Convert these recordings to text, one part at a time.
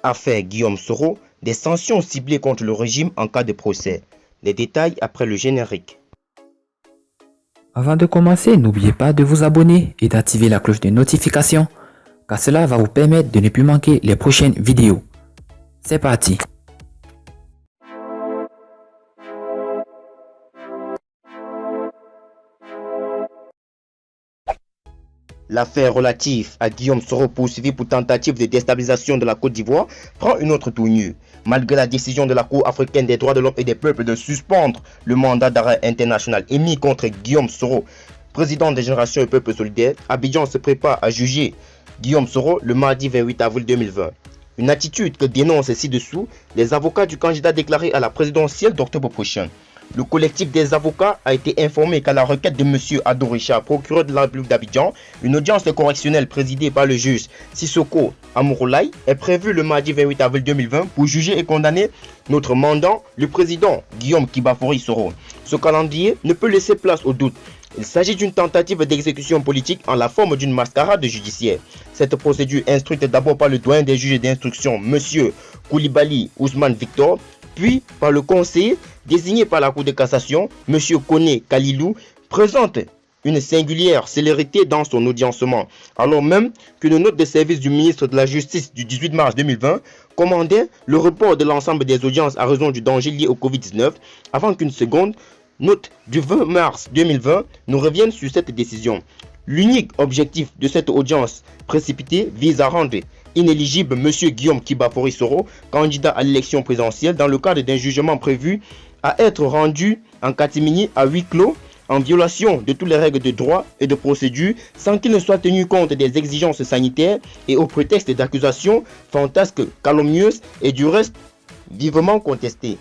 Affaire Guillaume Soro, des sanctions ciblées contre le régime en cas de procès. Les détails après le générique. Avant de commencer, n'oubliez pas de vous abonner et d'activer la cloche de notification, car cela va vous permettre de ne plus manquer les prochaines vidéos. C'est parti! L'affaire relative à Guillaume Soro, poursuivi pour tentative de déstabilisation de la Côte d'Ivoire, prend une autre tournure. Malgré la décision de la Cour africaine des droits de l'homme et des peuples de suspendre le mandat d'arrêt international émis contre Guillaume Soro, président des Générations et Peuples Solidaires, Abidjan se prépare à juger Guillaume Soro le mardi 28 avril 2020. Une attitude que dénoncent ci-dessous les avocats du candidat déclaré à la présidentielle d'octobre prochain. Le collectif des avocats a été informé qu'à la requête de M. Ado Richard, procureur de la République d'Abidjan, une audience correctionnelle présidée par le juge Sissoko Amourolaye est prévue le mardi 28 avril 2020 pour juger et condamner notre mandant, le président Guillaume Kibafori Soro. Ce calendrier ne peut laisser place au doute. Il s'agit d'une tentative d'exécution politique en la forme d'une mascarade judiciaire. Cette procédure, instruite d'abord par le doyen des juges d'instruction, M. Koulibaly Ousmane Victor, puis par le conseiller désigné par la Cour de cassation, M. Kone Kalilou, présente une singulière célérité dans son audiencement, alors même qu'une note de service du ministre de la Justice du 18 mars 2020 commandait le report de l'ensemble des audiences à raison du danger lié au Covid-19, avant qu'une seconde note du 20 mars 2020 nous revienne sur cette décision. L'unique objectif de cette audience précipitée vise à rendre inéligible M. Guillaume Kibafori Soro, candidat à l'élection présidentielle, dans le cadre d'un jugement prévu à être rendu en catimini à huis clos, en violation de toutes les règles de droit et de procédure, sans qu'il ne soit tenu compte des exigences sanitaires et au prétexte d'accusations fantasques, calomnieuses et du reste vivement contestées.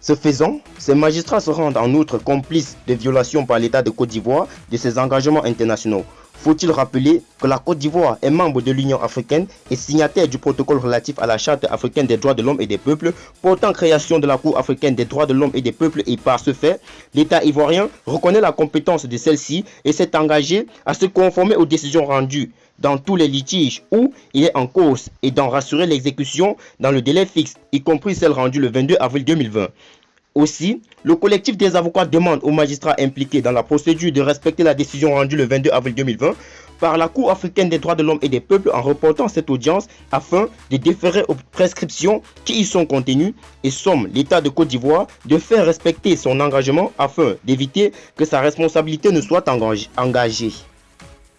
Ce faisant, ces magistrats se rendent en outre complices de violations par l'État de Côte d'Ivoire de ses engagements internationaux. Faut-il rappeler que la Côte d'Ivoire est membre de l'Union africaine et signataire du protocole relatif à la Charte africaine des droits de l'homme et des peuples, portant création de la Cour africaine des droits de l'homme et des peuples, et par ce fait, l'État ivoirien reconnaît la compétence de celle-ci et s'est engagé à se conformer aux décisions rendues dans tous les litiges où il est en cause et d'en rassurer l'exécution dans le délai fixe, y compris celle rendue le 22 avril 2020. Aussi, le collectif des avocats demande aux magistrats impliqués dans la procédure de respecter la décision rendue le 22 avril 2020 par la Cour africaine des droits de l'homme et des peuples en reportant cette audience afin de déférer aux prescriptions qui y sont contenues et somme l'État de Côte d'Ivoire de faire respecter son engagement afin d'éviter que sa responsabilité ne soit engagée.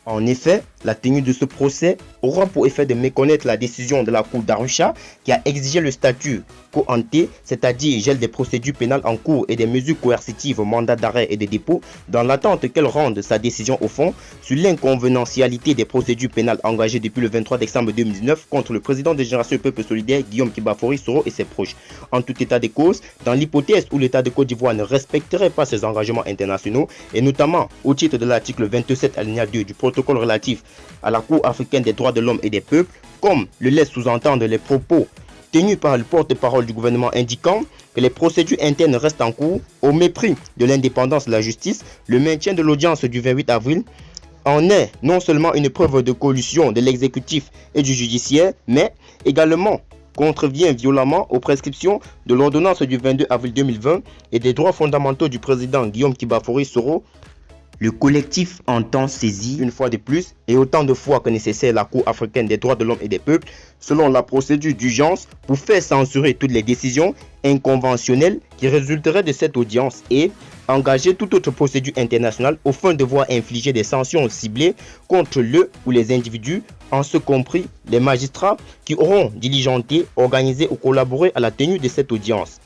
En effet, la tenue de ce procès aura pour effet de méconnaître la décision de la Cour d'Arusha qui a exigé le statut co-ante, c'est-à-dire gel des procédures pénales en cours et des mesures coercitives, mandat d'arrêt et de dépôt, dans l'attente qu'elle rende sa décision au fond sur l'inconvenentialité des procédures pénales engagées depuis le 23 décembre 2019 contre le président des Générations et Peuples Solidaires, Guillaume Kibafori Soro et ses proches. En tout état de cause, dans l'hypothèse où l'État de Côte d'Ivoire ne respecterait pas ses engagements internationaux, et notamment au titre de l'article 27 alinéa 2 du protocole relatif à la Cour africaine des droits de l'homme et des peuples, comme le laissent sous-entendre les propos tenus par le porte-parole du gouvernement indiquant que les procédures internes restent en cours au mépris de l'indépendance de la justice, le maintien de l'audience du 28 avril en est non seulement une preuve de collusion de l'exécutif et du judiciaire, mais également contrevient violemment aux prescriptions de l'ordonnance du 22 avril 2020 et des droits fondamentaux du président Guillaume Kibafori Soro. Le collectif entend saisir une fois de plus et autant de fois que nécessaire la Cour africaine des droits de l'homme et des peuples selon la procédure d'urgence pour faire censurer toutes les décisions inconventionnelles qui résulteraient de cette audience et engager toute autre procédure internationale au fin de voir infliger des sanctions ciblées contre le ou les individus, en ce compris les magistrats qui auront diligenté, organisé ou collaboré à la tenue de cette audience.